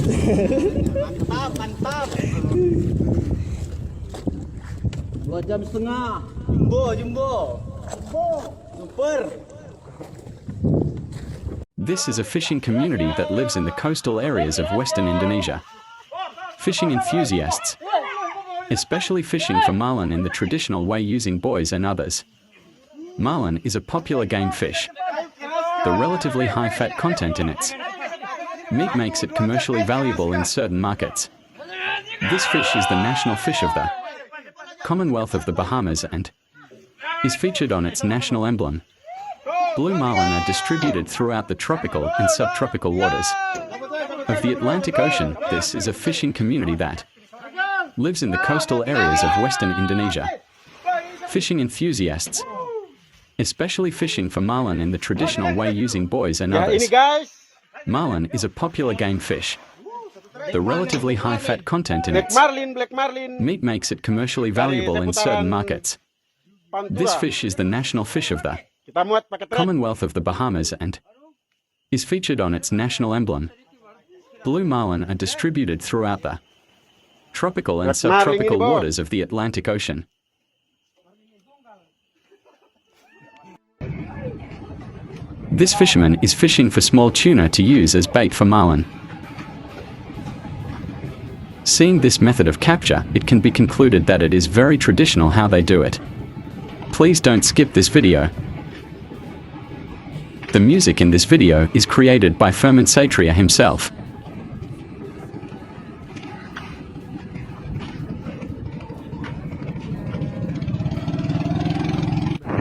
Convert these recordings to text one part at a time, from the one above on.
Mantap, mantap. 2,5 jam. Jumbo. Super. This is a fishing community that lives in the coastal areas of western Indonesia. Fishing enthusiasts, especially fishing for marlin in the traditional way using buoys and others. Marlin is a popular game fish. The relatively high fat content in its meat makes it commercially valuable in certain markets. This fish is the national fish of the Commonwealth of the Bahamas and is featured on its national emblem. Blue marlin are distributed throughout the tropical and subtropical waters of the Atlantic Ocean. This is a fishing community that lives in the coastal areas of western Indonesia. Fishing enthusiasts, especially fishing for marlin in the traditional way using buoys and others. Marlin is a popular game fish. The relatively high fat content in its meat makes it commercially valuable in certain markets. This fish is the national fish of the Commonwealth of the Bahamas and is featured on its national emblem. Blue marlin are distributed throughout the tropical and subtropical waters of the Atlantic Ocean. This fisherman is fishing for small tuna to use as bait for marlin. Seeing this method of capture, it can be concluded that it is very traditional how they do it. Please don't skip this video. The music in this video is created by Pemancing himself.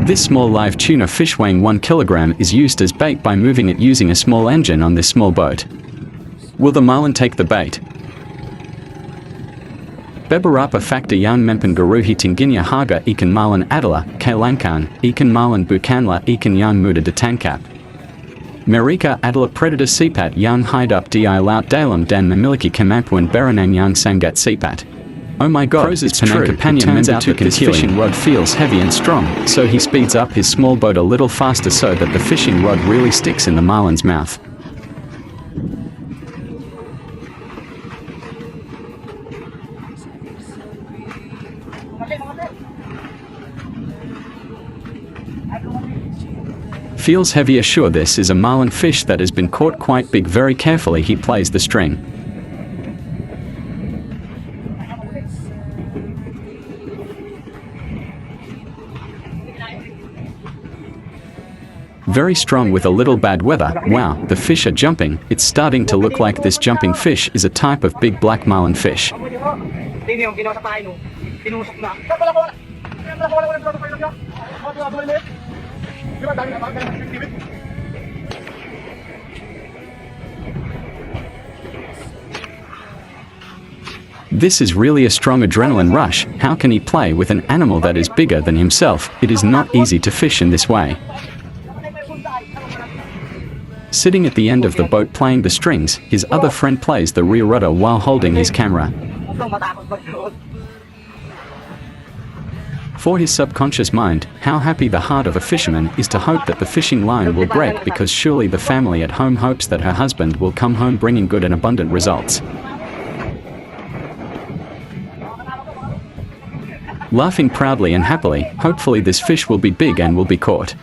This small live tuna fish weighing 1 kilogram is used as bait by moving it using a small engine on this small boat. Will the marlin take the bait? Beberapa fakta yang mempengaruhi tingginya harga ikan marlin adalah kelangkaan ikan marlin bukanlah ikan yang mudah ditangkap. Mereka adalah predator sifat yang hidup di laut dalam dan memiliki kemampuan berenang yang sangat sifat. Oh my god, it's true. It turns out that this fishing rod feels heavy and strong, so he speeds up his small boat a little faster so that the fishing rod really sticks in the marlin's mouth. Feels heavier. Sure, this is a marlin fish that has been caught quite big. Very carefully he plays the string. Very strong with a little bad weather. Wow, the fish are jumping. It's starting to look like this jumping fish is a type of big black marlin fish. This is really a strong adrenaline rush. How can he play with an animal that is bigger than himself? It is not easy to fish in this way. Sitting at the end of the boat playing the strings, his other friend plays the rear rudder while holding his camera. For his subconscious mind, how happy the heart of a fisherman is to hope that the fishing line will break, because surely the family at home hopes that her husband will come home bringing good and abundant results. Laughing proudly and happily, hopefully this fish will be big and will be caught.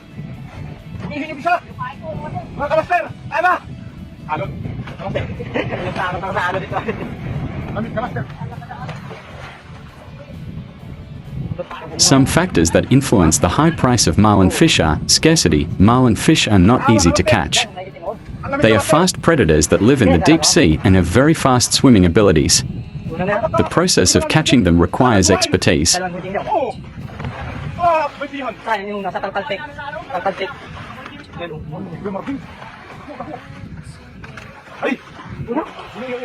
Some factors that influence the high price of marlin fish are scarcity. Marlin fish are not easy to catch. They are fast predators that live in the deep sea and have very fast swimming abilities. The process of catching them requires expertise.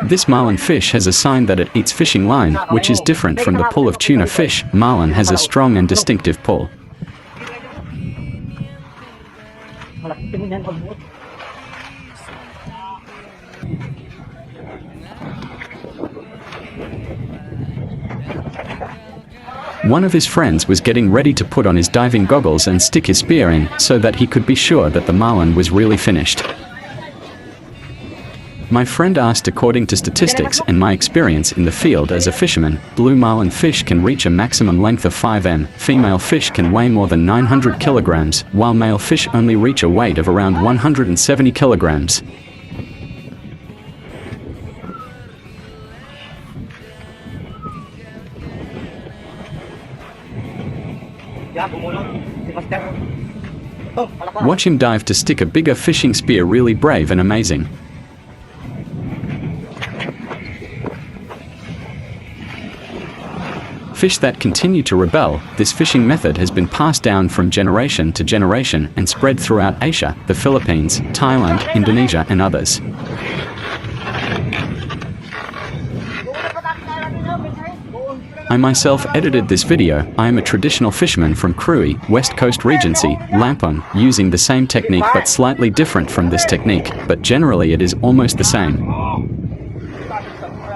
This marlin fish has a sign that it eats fishing line, which is different from the pull of tuna fish. Marlin has a strong and distinctive pull. One of his friends was getting ready to put on his diving goggles and stick his spear in, so that he could be sure that the marlin was really finished. My friend asked, according to statistics and my experience in the field as a fisherman, blue marlin fish can reach a maximum length of 5 m. Female fish can weigh more than 900 kilograms, while male fish only reach a weight of around 170 kilograms. Watch him dive to stick a bigger fishing spear, really brave and amazing. Fish that continue to rebel. This fishing method has been passed down from generation to generation and spread throughout Asia, the Philippines, Thailand, Indonesia and others. I myself edited this video. I am a traditional fisherman from Krui, West Coast Regency, Lampung, using the same technique but slightly different from this technique, but generally it is almost the same.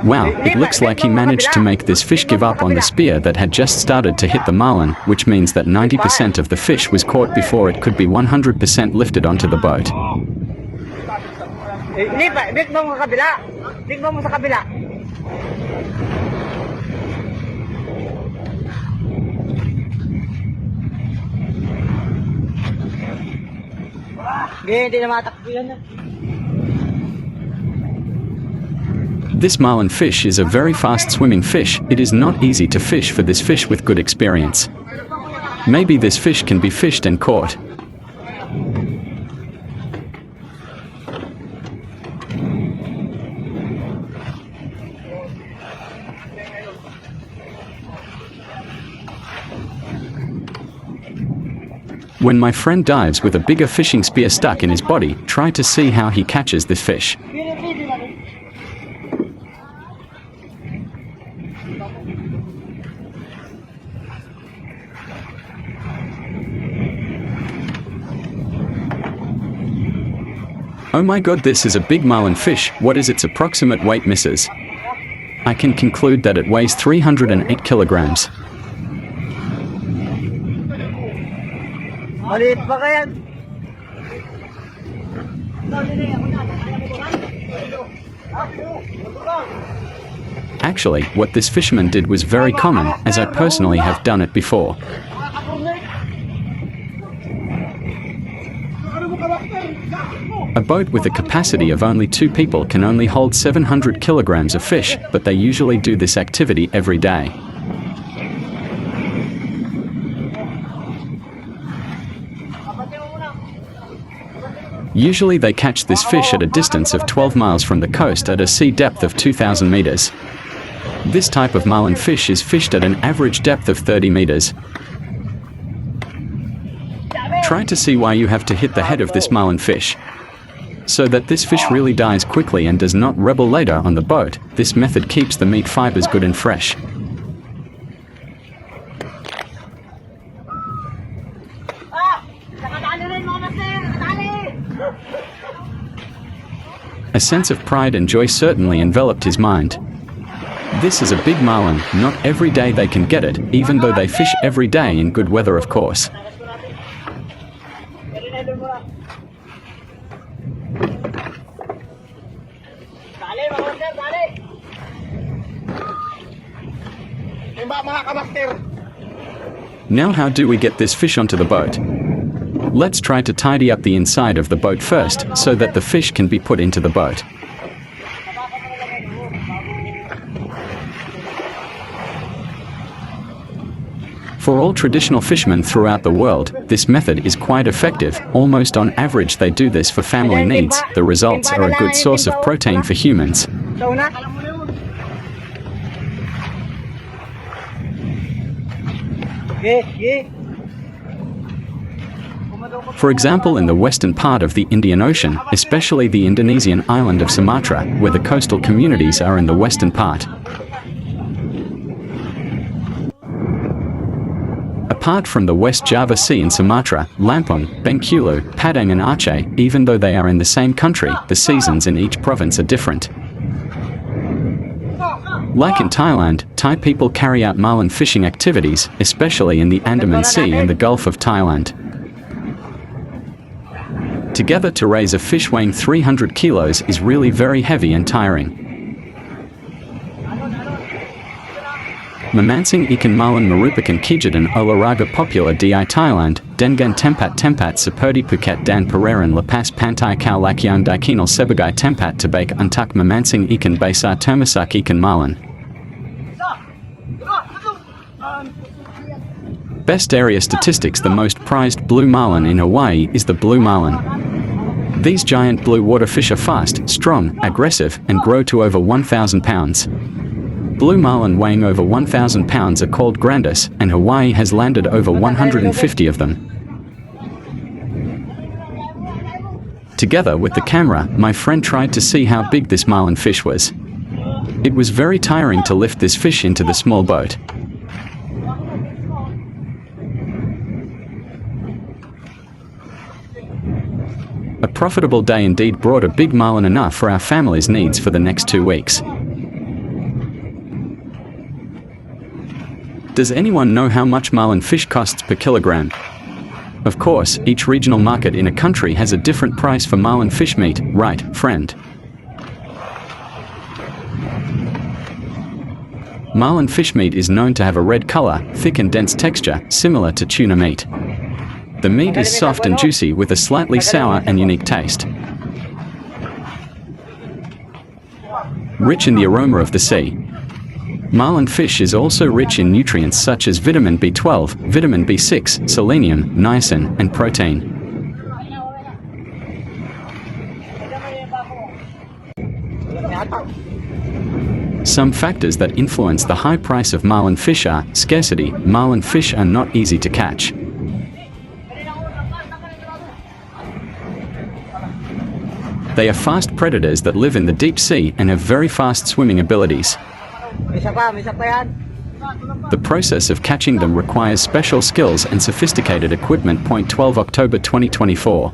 Wow, it looks like he managed to make this fish give up on the spear that had just started to hit the marlin, which means that 90% of the fish was caught before it could be 100% lifted onto the boat. This marlin fish is a very fast swimming fish. It is not easy to fish for this fish with good experience. Maybe this fish can be fished and caught. When my friend dives with a bigger fishing spear stuck in his body, try to see how he catches this fish. Oh my god, this is a big marlin fish. What is its approximate weight, missus? I can conclude that it weighs 308 kilograms. Actually, what this fisherman did was very common, as I personally have done it before. A boat with a capacity of only 2 people can only hold 700 kilograms of fish, but they usually do this activity every day. Usually they catch this fish at a distance of 12 miles from the coast at a sea depth of 2,000 meters. This type of marlin fish is fished at an average depth of 30 meters. Try to see why you have to hit the head of this marlin fish, so that this fish really dies quickly and does not rebel later on the boat. This method keeps the meat fibers good and fresh. A sense of pride and joy certainly enveloped his mind. This is a big marlin. Not every day they can get it, even though they fish every day in good weather, of course. Now how do we get this fish onto the boat? Let's try to tidy up the inside of the boat first, so that the fish can be put into the boat. For all traditional fishermen throughout the world, this method is quite effective. Almost on average they do this for family needs. The results are a good source of protein for humans. For example, in the western part of the Indian Ocean, especially the Indonesian island of Sumatra, where the coastal communities are in the western part. Apart from the West Java Sea in Sumatra, Lampung, Bengkulu, Padang and Aceh, even though they are in the same country, the seasons in each province are different. Like in Thailand, Thai people carry out marlin fishing activities, especially in the Andaman Sea and the Gulf of Thailand. Together to raise a fish weighing 300 kilos is really very heavy and tiring. Memancing ikan Marlin merupakan kegiatan olahraga popular di Thailand, dengan tempat-tempat seperti Phuket dan perairan lepas pantai kau lak yang dikenal sebagai tempat terbaik untuk memancing ikan besar termasuk ikan Marlin. Best area statistics: the most prized blue marlin in Hawaii is the blue marlin. These giant blue water fish are fast, strong, aggressive, and grow to over 1,000 pounds. Blue marlin weighing over 1,000 pounds are called grandes, and Hawaii has landed over 150 of them. Together with the camera, my friend tried to see how big this marlin fish was. It was very tiring to lift this fish into the small boat. A profitable day indeed, brought a big marlin, enough for our family's needs for the next 2 weeks. Does anyone know how much marlin fish costs per kilogram? Of course, each regional market in a country has a different price for marlin fish meat, right, friend? Marlin fish meat is known to have a red color, thick and dense texture, similar to tuna meat. The meat is soft and juicy with a slightly sour and unique taste. Rich in the aroma of the sea. Marlin fish is also rich in nutrients such as vitamin B12, vitamin B6, selenium, niacin, and protein. Some factors that influence the high price of marlin fish are scarcity. Marlin fish are not easy to catch. They are fast predators that live in the deep sea and have very fast swimming abilities. The process of catching them requires special skills and sophisticated equipment. 12 October 2024.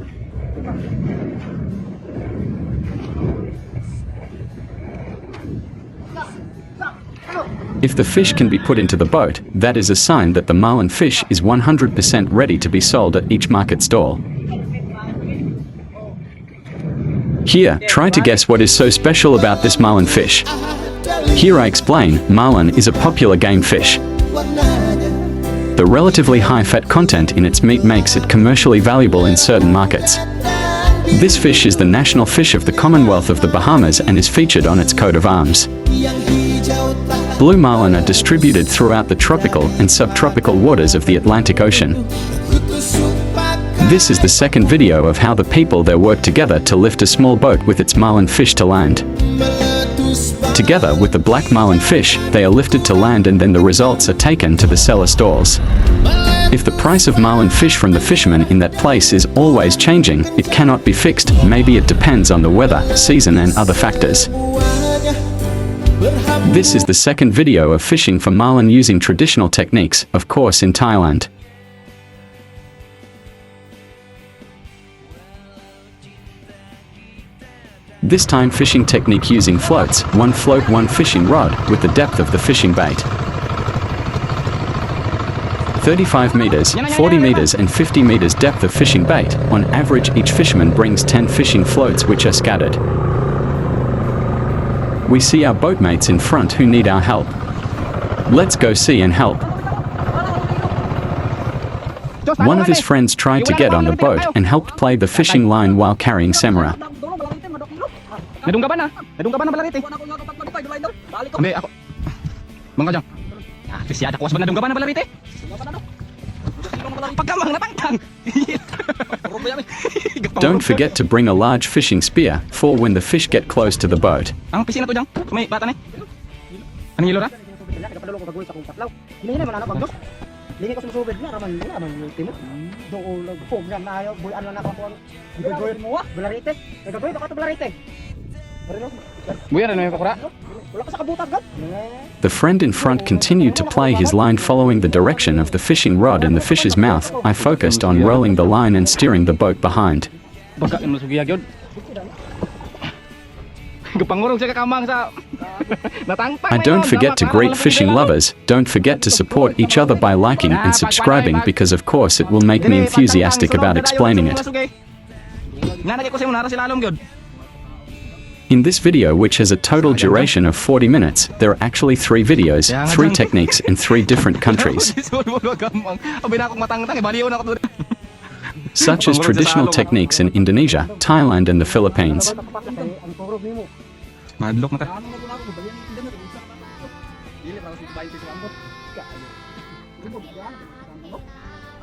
If the fish can be put into the boat, that is a sign that the marlin fish is 100% ready to be sold at each market stall. Here, try to guess what is so special about this marlin fish. Here I explain. Marlin is a popular game fish. The relatively high fat content in its meat makes it commercially valuable in certain markets. This fish is the national fish of the Commonwealth of the Bahamas and is featured on its coat of arms. Blue marlin are distributed throughout the tropical and subtropical waters of the Atlantic Ocean. This is the second video of how the people there work together to lift a small boat with its marlin fish to land. Together with the black marlin fish, they are lifted to land and then the results are taken to the seller stalls. If the price of marlin fish from the fishermen in that place is always changing, it cannot be fixed. Maybe it depends on the weather, season and other factors. This is the second video of fishing for marlin using traditional techniques, of course in Thailand. This time fishing technique using floats, one float, one fishing rod, with the depth of the fishing bait. 35 meters, 40 meters and 50 meters depth of fishing bait. On average each fisherman brings 10 fishing floats which are scattered. We see our boatmates in front who need our help. Let's go see and help. One of his friends tried to get on the boat and helped play the fishing line while carrying Semra. Nadunggaban na. Nadunggaban na balarite. Ambe ako. Mga jang. Ah, siya ako sa nadunggaban na balarite. Pagkamang natangtang. Don't forget to bring a large fishing spear for when the fish get close to the boat. Ang pisina to jang. May bata ni. Ano hilo ra? Hindi ko sumusubid na raman timo. Do program na ayo bulan na ako ang gagawin mo balarite. Gagawin ka to balarite. The friend in front continued to play his line following the direction of the fishing rod and the fish's mouth. I focused on rolling the line and steering the boat behind. And don't forget to greet fishing lovers. Don't forget to support each other by liking and subscribing because of course it will make me enthusiastic about explaining it. Nanagay ko sa nara sila along gyud. In this video, which has a total duration of 40 minutes, there are actually 3 videos, 3 techniques in 3 different countries, such as traditional techniques in Indonesia, Thailand and the Philippines. Madlok na ka.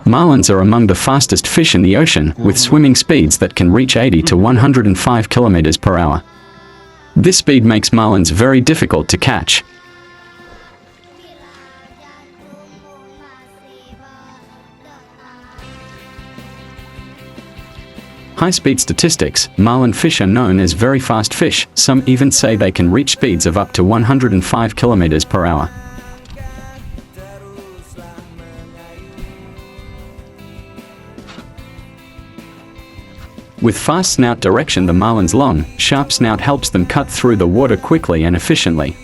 Marlins are among the fastest fish in the ocean, with swimming speeds that can reach 80 to 105 kilometers per hour. This speed makes marlins very difficult to catch. High-speed statistics, marlin fish are known as very fast fish. Some even say they can reach speeds of up to 105 kilometers per hour. With fast snout direction, the marlin's long, sharp snout helps them cut through the water quickly and efficiently.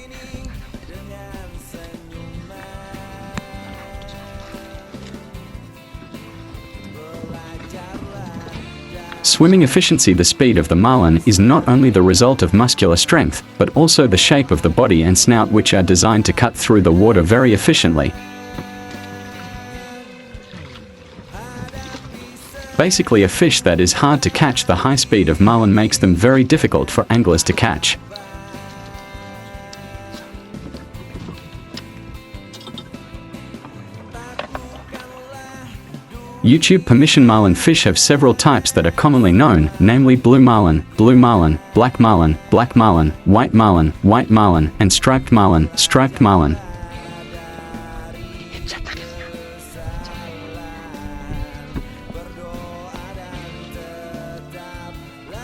Swimming efficiency. The speed of the marlin is not only the result of muscular strength, but also the shape of the body and snout, which are designed to cut through the water very efficiently. Basically a fish that is hard to catch. The high speed of marlin makes them very difficult for anglers to catch. YouTube permission. Marlin fish have several types that are commonly known, namely blue marlin, black marlin, white marlin, and striped marlin,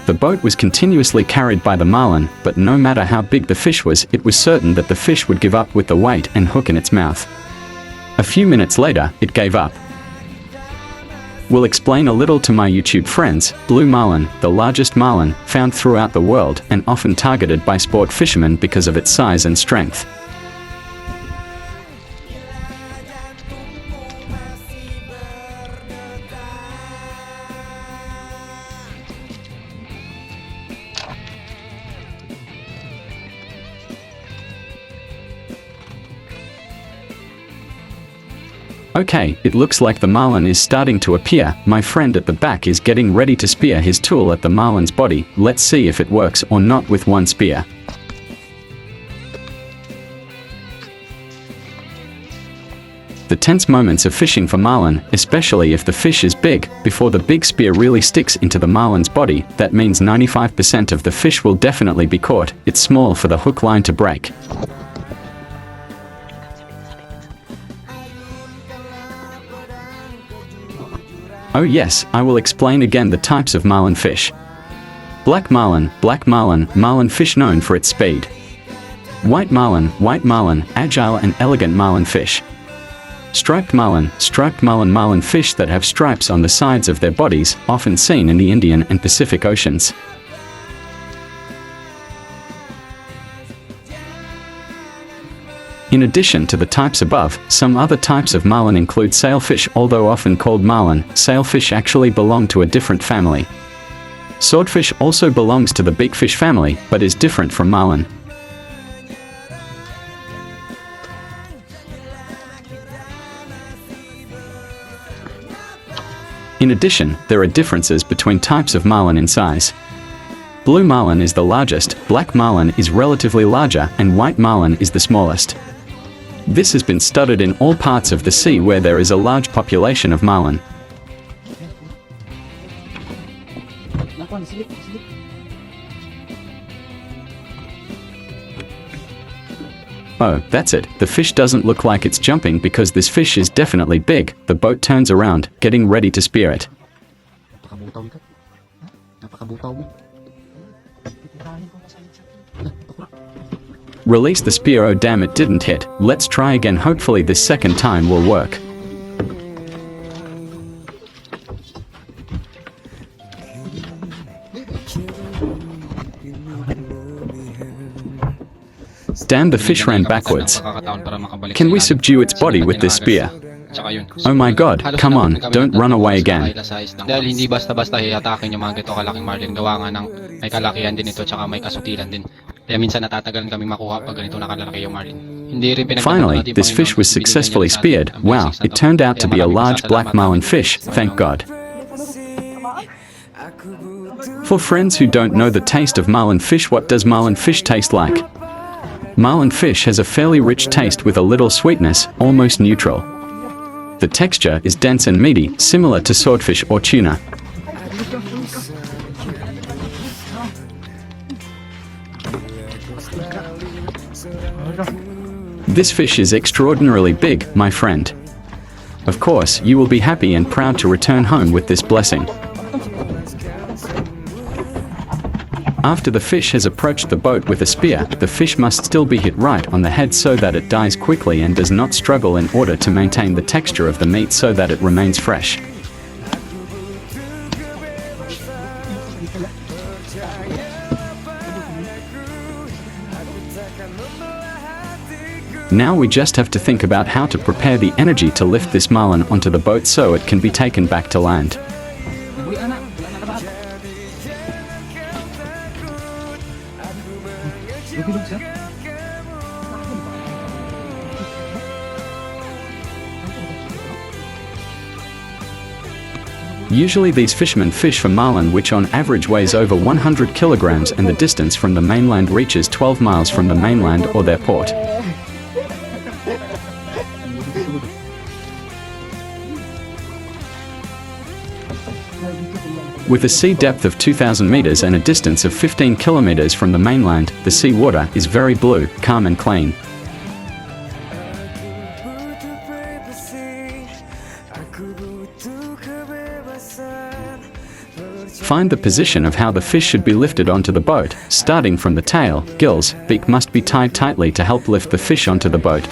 The boat was continuously carried by the marlin, but no matter how big the fish was, it was certain that the fish would give up with the weight and hook in its mouth. A few minutes later, it gave up. We'll explain a little to my YouTube friends. Blue marlin, the largest marlin, found throughout the world and often targeted by sport fishermen because of its size and strength. Okay, it looks like the marlin is starting to appear. My friend at the back is getting ready to spear his tool at the marlin's body. Let's see if it works or not with one spear. The tense moments of fishing for marlin, especially if the fish is big, before the big spear really sticks into the marlin's body. That means 95% of the fish will definitely be caught. It's small for the hook line to break. Oh yes, I will explain again the types of marlin fish. Black marlin, marlin fish known for its speed. White marlin, agile and elegant marlin fish. Striped marlin, marlin fish that have stripes on the sides of their bodies, often seen in the Indian and Pacific Oceans. In addition to the types above, some other types of marlin include sailfish. Although often called marlin, sailfish actually belong to a different family. Swordfish also belongs to the beakfish family, but is different from marlin. In addition, there are differences between types of marlin in size. Blue marlin is the largest, black marlin is relatively larger, and white marlin is the smallest. This has been studied in all parts of the sea where there is a large population of marlin. Oh, that's it. The fish doesn't look like it's jumping because this fish is definitely big. The boat turns around, getting ready to spear it. Release the spear. Oh damn, it didn't hit. Let's try again. Hopefully this second time will work. Damn, the fish ran backwards. Can we subdue its body with this spear? Tsaka yun. Oh my God, come on, don't run away again. Dahil hindi basta-basta i-atakin yung mga ganito kalaking marlin. Gawa nga ng may kalakihan din ito, tsaka may kasutilan din. Kaya minsan natatagal kami makuha pag ganito nakalaki yung marlin. Hindi rin Finally, this fish was successfully speared. Wow, it turned out to be a large black marlin fish, thank God. For friends who don't know the taste of marlin fish, what does marlin fish taste like? Marlin fish has a fairly rich taste with a little sweetness, almost neutral. The texture is dense and meaty, similar to swordfish or tuna. This fish is extraordinarily big, my friend. Of course, you will be happy and proud to return home with this blessing. After the fish has approached the boat with a spear, the fish must still be hit right on the head so that it dies quickly and does not struggle in order to maintain the texture of the meat so that it remains fresh. Now we just have to think about how to prepare the energy to lift this marlin onto the boat so it can be taken back to land. Usually these fishermen fish for marlin, which on average weighs over 100 kilograms, and the distance from the mainland reaches 12 miles from the mainland or their port. With a sea depth of 2,000 meters and a distance of 15 kilometers from the mainland, the sea water is very blue, calm and clean. Find the position of how the fish should be lifted onto the boat. Starting from the tail, gills, beak must be tied tightly to help lift the fish onto the boat.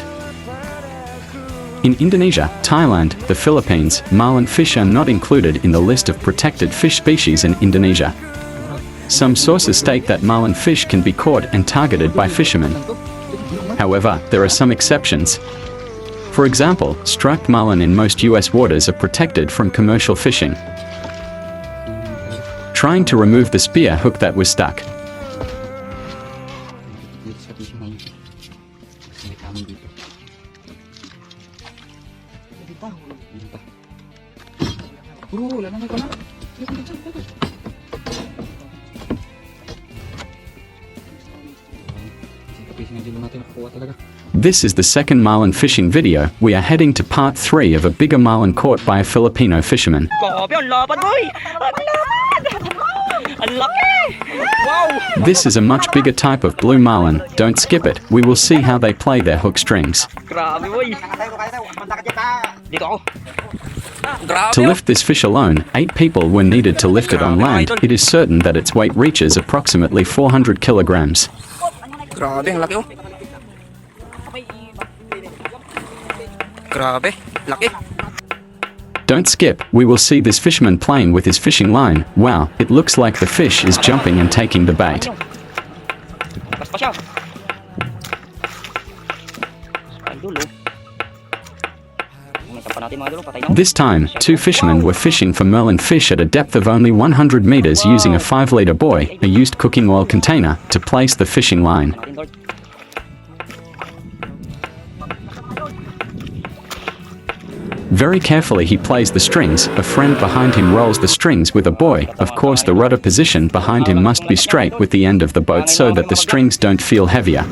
In Indonesia, Thailand, the Philippines, marlin fish are not included in the list of protected fish species in Indonesia. Some sources state that marlin fish can be caught and targeted by fishermen. However, there are some exceptions. For example, striped marlin in most US waters are protected from commercial fishing. Trying to remove the spear hook that was stuck. This is the second marlin fishing video. We are heading to part 3 of a bigger marlin caught by a Filipino fisherman. This is a much bigger type of blue marlin. Don't skip it. We will see how they play their hook strings. To lift this fish alone, 8 people were needed to lift it on land. It is certain that its weight reaches approximately 400 kilograms. Grabe, ang laki oh. Grabe, laki. Don't skip, we will see this fisherman playing with his fishing line. Wow, it looks like the fish is jumping and taking the bait. This time, 2 fishermen were fishing for marlin fish at a depth of only 100 meters using a 5-liter buoy, a used cooking oil container, to place the fishing line. Very carefully he plays the strings. A friend behind him rolls the strings with a buoy. Of course the rudder position behind him must be straight with the end of the boat so that the strings don't feel heavier.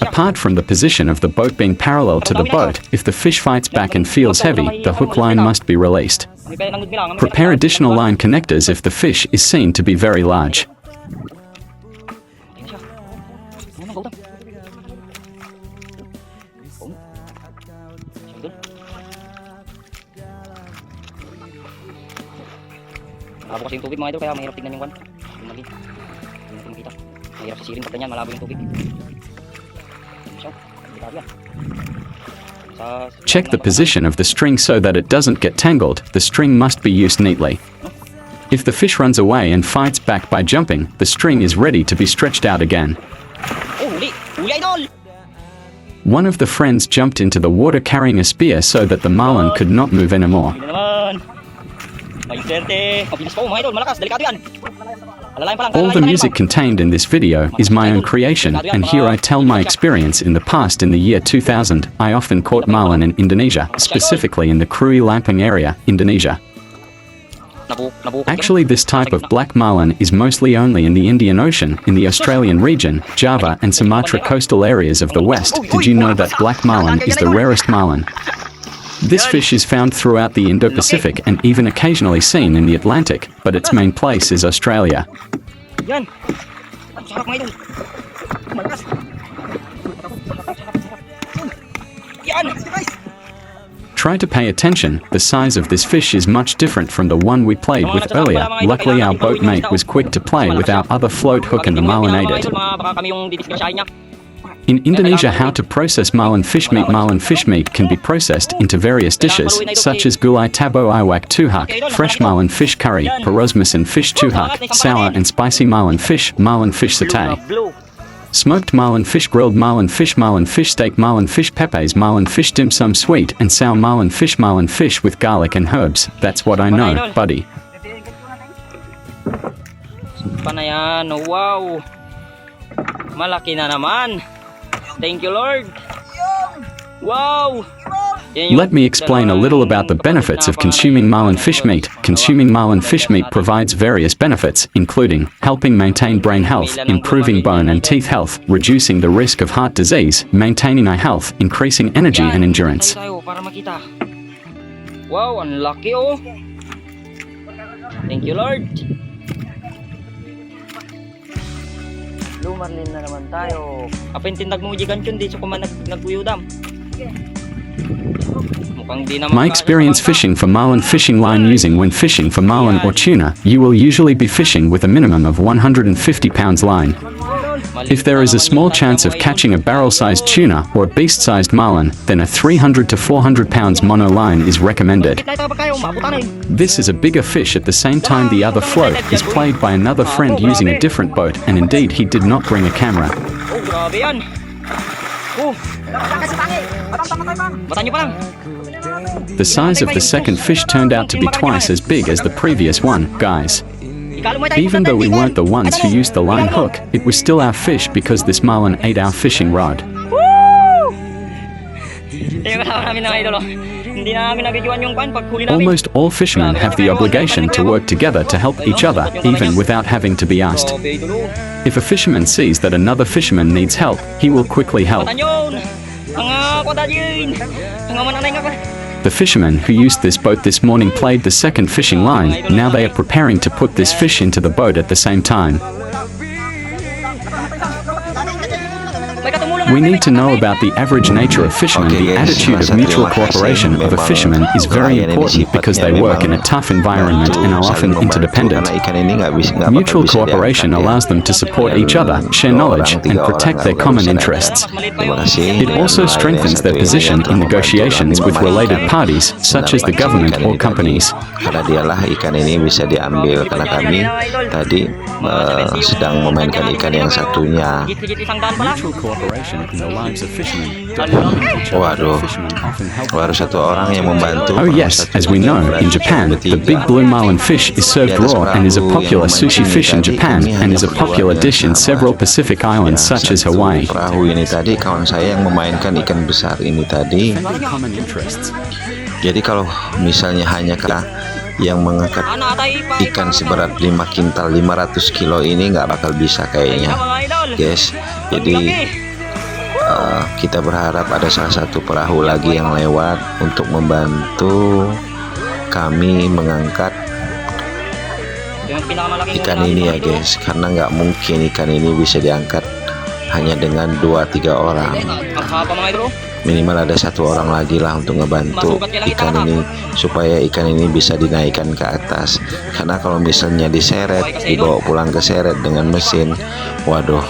Apart from the position of the boat being parallel to the boat, if the fish fights back and feels heavy, the hook line must be released. Prepare additional line connectors if the fish is seen to be very large. Malabo kasi yung tubig mga idol, kaya mahirap tignan yung kwan. Yung mali. Hindi natin makita. Mahirap sisirin pagka niyan, malabo yung tubig. Check the position of the string so that it doesn't get tangled. The string must be used neatly. If the fish runs away and fights back by jumping, the string is ready to be stretched out again. Oh, hindi. Huli, idol! One of the friends jumped into the water carrying a spear so that the marlin could not move anymore. Hindi na naman. May swerte. Mabilis pa, mga idol. Malakas, delikado yan. Alalayan pa lang. All the music contained in this video is my own creation, and here I tell my experience in the past. In the year 2000, I often caught marlin in Indonesia, specifically in the Krui Lampung area, Indonesia. Actually, this type of black marlin is mostly only in the Indian Ocean, in the Australian region, Java and Sumatra coastal areas of the West. Did you know that black marlin is the rarest marlin? This fish is found throughout the Indo-Pacific and even occasionally seen in the Atlantic, but its main place is Australia. Yan. Ang sarap, mga idol. Malakas. Yan. Try to pay attention, the size of this fish is much different from the one we played with earlier. Luckily our boat mate was quick to play with our other float hook and the marlin ate it. In Indonesia, how to process marlin fish meat. Marlin fish meat can be processed into various dishes, such as gulai tabo iwak tuhak, fresh marlin fish curry, perosmasan fish tuhak, sour and spicy marlin fish satay, smoked marlin fish, grilled marlin fish steak, marlin fish pepes, marlin fish dim sum, sweet and sour marlin fish with garlic and herbs. That's what I know, buddy. Pa na yan. Oh, wow. Malaki na naman. Thank you, Lord. Wow. Let me explain a little about the benefits of consuming marlin fish meat. Consuming marlin fish meat provides various benefits, including helping maintain brain health, improving bone and teeth health, reducing the risk of heart disease, maintaining eye health, increasing energy and endurance. Wow, ang laki, oh. Thank you, Lord. Hello, Marlin na naman tayo. Apin tindag mo Ikan di so kuman naguyudam. My experience fishing for marlin fishing line using when fishing for marlin or tuna, you will usually be fishing with a minimum of 150 pounds line. If there is a small chance of catching a barrel-sized tuna or a beast-sized marlin, then a 300 to 400 pounds mono line is recommended. This is a bigger fish. At the same time, the other float is played by another friend using a different boat, and indeed he did not bring a camera. Oh, grabe yan. Oh. Bata nyo pa lang. The size of the second fish turned out to be twice as big as the previous one, guys. Even though we weren't the ones who used the line hook, it was still our fish because this marlin ate our fishing rod. Almost all fishermen have the obligation to work together to help each other, even without having to be asked. If a fisherman sees that another fisherman needs help, he will quickly help. The fishermen who used this boat this morning played the second fishing line. Now they are preparing to put this fish into the boat at the same time. We need to know about the average nature of fishermen. The attitude of mutual cooperation of a fisherman is very important because they work in a tough environment and are often interdependent. Mutual cooperation allows them to support each other, share knowledge, and protect their common interests. It also strengthens their position in negotiations with related parties, such as the government or companies. Karena dialah ikan ini bisa diambil karena kami tadi sedang memainkan ikan yang satunya. Waduh, baru satu orang yang membantu. Oh yes, as we know, in Japan, the big blue marlin fish is served raw and is a popular sushi fish in Japan and is a popular dish in several Pacific islands such as Hawaii. Perahu ini tadi kawan saya yang memainkan ikan besar ini tadi. Jadi kalau misalnya hanya yang mengangkat ikan seberat 5 kintal 500 kilo ini nggak bakal bisa kayaknya, guys. Jadi kita berharap ada salah satu perahu lagi yang lewat untuk membantu kami mengangkat ikan ini ya guys, karena nggak mungkin ikan ini bisa diangkat hanya dengan 2-3 orang. Minimal ada satu orang lagi lah untuk ngebantu ikan ini supaya ikan ini bisa dinaikkan ke atas. Karena kalau misalnya diseret, dibawa pulang ke seret dengan mesin, waduh,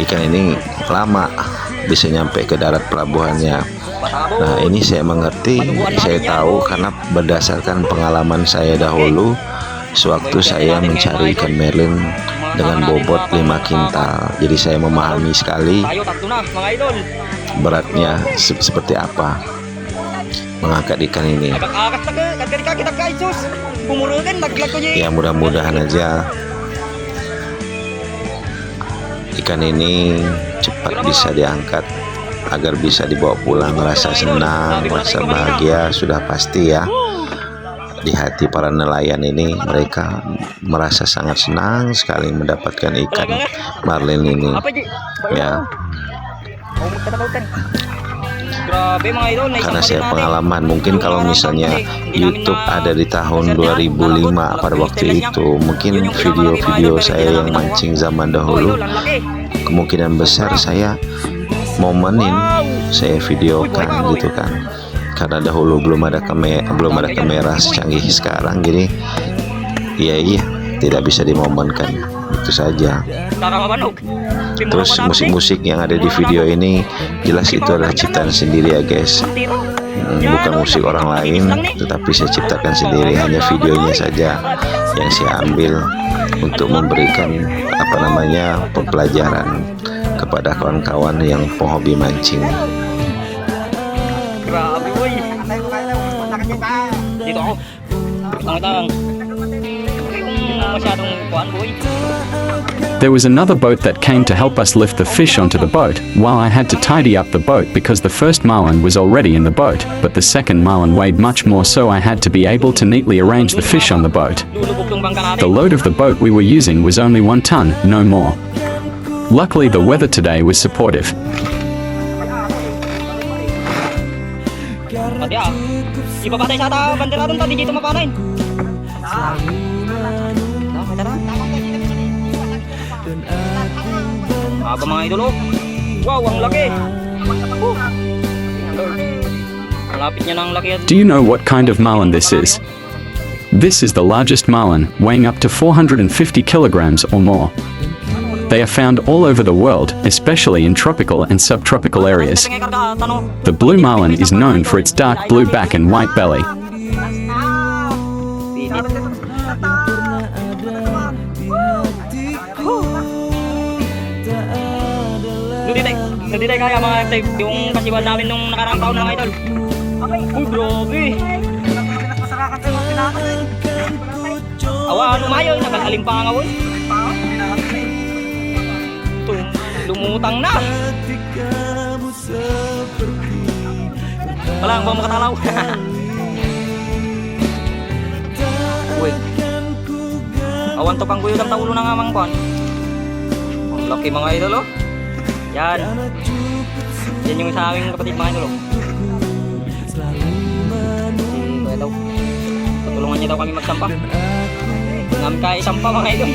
ikan ini lama bisa nyampe ke darat pelabuhannya. Nah ini saya mengerti, saya tahu karena berdasarkan pengalaman saya dahulu sewaktu saya mencari ikan Marlin dengan bobot 5 kintal. Jadi saya memahami sekali Tayo, tatlo na, mga idol. beratnya seperti apa mengangkat ikan ini. Nagkakakas na ka, kagkakita ka, Isus. Pumurugan, naglag ko niya. Ya mudah-mudahan aja ikan ini cepat bisa diangkat agar bisa dibawa pulang. Rasa senang, rasa bahagia sudah pasti ya di hati para nelayan ini. Mereka merasa sangat senang sekali mendapatkan ikan marlin ini Apa, Ji? ya. Oh, magkatapautan. Grabe, mga idol. Karena saya pengalaman, mungkin kalau misalnya YouTube ada di tahun 2005 pada waktu itu, mungkin video-video saya yang mancing zaman dahulu kemungkinan besar saya momenin, saya videokan gitu kan. Karena dahulu belum ada kamera secanggih sekarang, jadi iya tidak bisa dimomenkan, itu saja. Terus musik-musik yang ada di video ini jelas itu adalah ciptaan sendiri ya guys, bukan musik orang lain, tetapi saya ciptakan sendiri. Hanya videonya saja yang saya ambil untuk memberikan pembelajaran kepada kawan-kawan yang penghobi mancing. Grabe, boy. Dito ako. Tang-tang. Masyadong kuhan, boy. There was another boat that came to help us lift the fish onto the boat, while I had to tidy up the boat because the first marlin was already in the boat, but the second marlin weighed much more, so I had to be able to neatly arrange the fish on the boat. The load of the boat we were using was only 1 ton, no more. Luckily the weather today was supportive. Pati ipapatay sa ata, bandera doon, tadi dito mapanain. Haba, mga idol, oh. Wow, ang laki. Malapit niya ng laki. Do you know what kind of marlin this is? This is the largest marlin, weighing up to 450 kilograms or more. They are found all over the world, especially in tropical and subtropical areas. The blue marlin is known for its dark blue back and white belly. Hindi tayo kaya mga tayo, yung kasiwal namin nung nakaraang taon ng idol. Uy, grabe. Awa, lumayo, nagkakalim pa nga, boy. Lumutang na. Wala, ang bang makatalaw. Uy. Awan to pang guyod ang taulo na nga mang kuhan. Ang laki, mga idol, oh. Yan. Yan yung sa aming kapatid, mga idol, oh. Kuya daw. Patulungan niya daw kami magsampa. Ngam ka isampa, mga idol.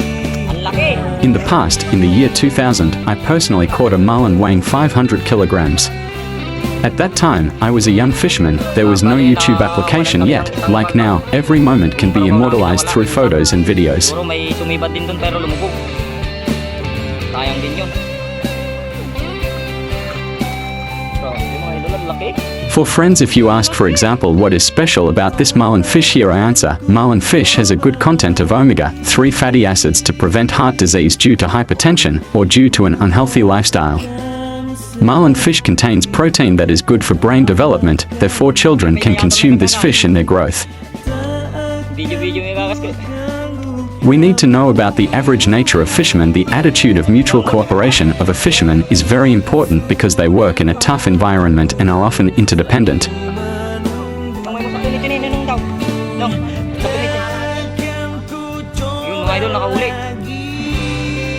In the past, in the year 2000, I personally caught a marlin weighing 500 kilograms. At that time, I was a young fisherman. There was no YouTube application yet. Like now, every moment can be immortalized through photos and videos. May sumibad din dun pero lumubog. Sayang din yun. So, yung mga idol, laki. For friends, if you ask for example what is special about this marlin fish, here I answer: marlin fish has a good content of omega-3 fatty acids to prevent heart disease due to hypertension or due to an unhealthy lifestyle. Marlin fish contains protein that is good for brain development, therefore children can consume this fish in their growth. We need to know about the average nature of fishermen. The attitude of mutual cooperation of a fisherman is very important because they work in a tough environment and are often interdependent.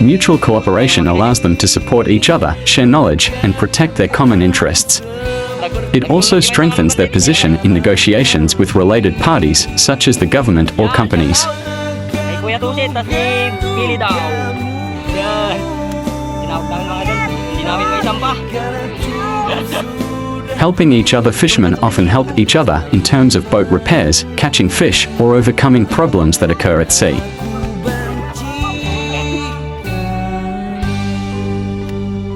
Mutual cooperation allows them to support each other, share knowledge, and protect their common interests. It also strengthens their position in negotiations with related parties, such as the government or companies. Kuya Tusit, tas ni Pili daw. Yan. Tinawag namin, mga idol. Hindi namin may sampa. Helping each other, fishermen often help each other in terms of boat repairs, catching fish, or overcoming problems that occur at sea.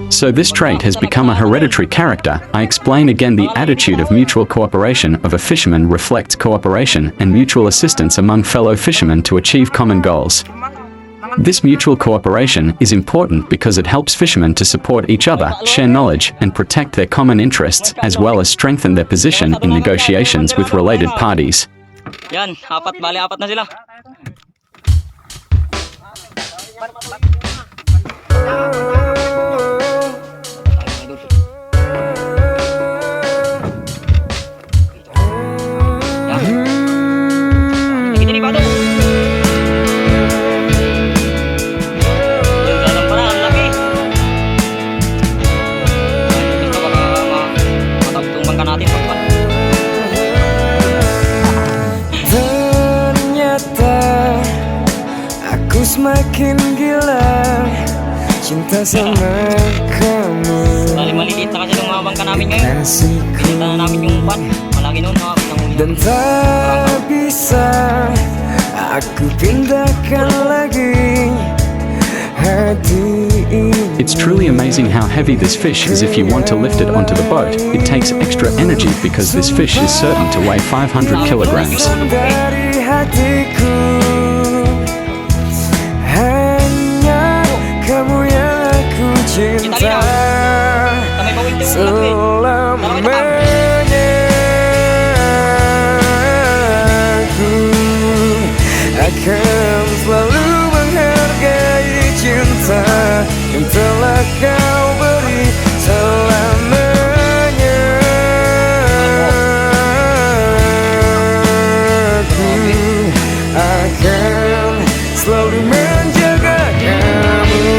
So this trait has become a hereditary character. I explain again: the attitude of mutual cooperation of a fisherman reflects cooperation and mutual assistance among fellow fishermen to achieve common goals. This mutual cooperation is important because it helps fishermen to support each other, share knowledge, and protect their common interests, as well as strengthen their position in negotiations with related parties. Yan, bali apat na sila. Semakin gila cinta sama kamu. Maliliit na kasi yung mga bangka namin ngayon. Pinita na namin yung pan. Malaki noon. Dan tak bisa aku pindahkan lagi hati ini. It's truly amazing how heavy this fish is. If you want to lift it onto the boat, it takes extra energy because this fish is certain to weigh 500 kilograms. Dari hatiku hanya kamu yang aku cinta selamanya. Aku akan selalu menghargai cinta yang telah kau beri selamanya. Aku akan selalu menjaga kamu.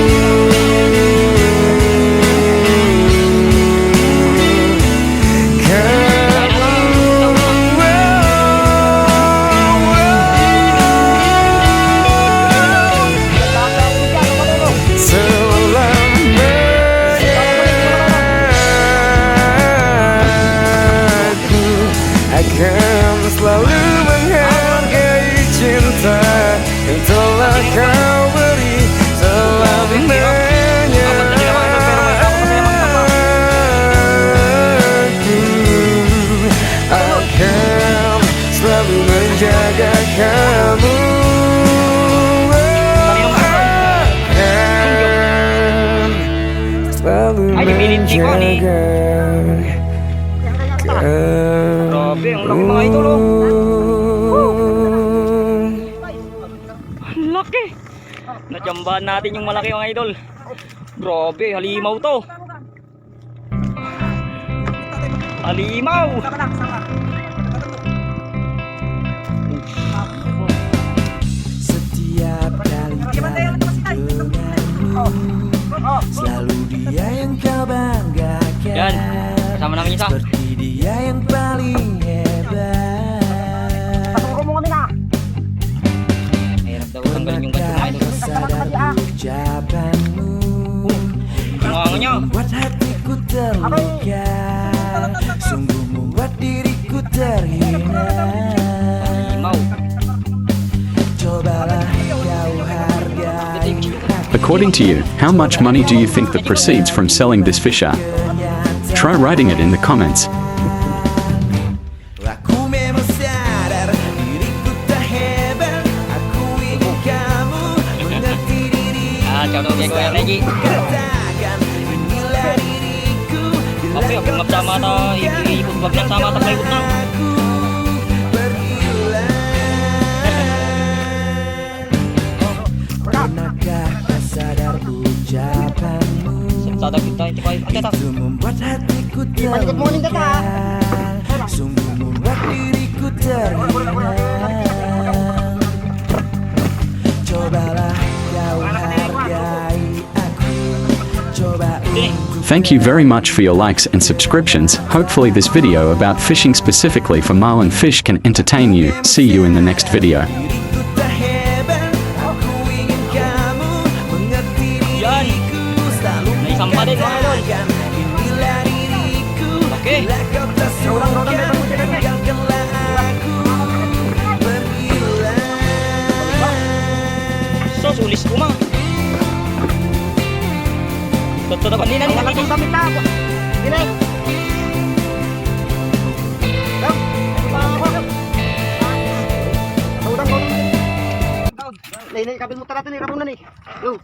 Akan selalu menghargai cinta yang telah kau beri selamanya. Aku akan selalu menjaga kamu. Selalu menjaga Grabe, ang laki mga idol, oh. Ang laki. Natsambahan natin yung malaki mga idol. Grabe, halimaw to. Halimaw. Setiap kali jalan denganmu, selalu dia yang kau banggakan. Yan, kasama namin isa. Seperti dia yang paling hebat. Mahirap daw tanggalin yung ganito mga idol. Sadar ucapanmu membuat hatiku terluka, sungguh membuat diriku terhina. Cobalah kau hargai. According to you, how much money do you think the proceeds from selling this fish are? Try writing it in the comments. Aku memang sadar diriku tak hebat. Aku ingin kamu mengerti diriku. Katakan inilah diriku. Oke, aku nggak sama atau ikut bagian sama atau ikut nang. Pernahkah kau sadar ucapanmu Serta kita itu membuat hatiku terluka, sungguh membuat diriku terhina. Cobalah kau hargai aku. Coba Thank you very much for your likes and subscriptions. Hopefully this video about fishing specifically for marlin fish can entertain you. See you in the next video. diriku tak hebat. Aku ingin kamu mengerti diriku. Selalu sampah deh, mengatakan inilah diriku. Oke. Bila kau tak suka, tinggalkanlah aku. Pergilah. So, sulis ko mah. Totoo dapat din na Nakatong damit na ako. Dili. ini kabil muter nih ramunan nih. Lu.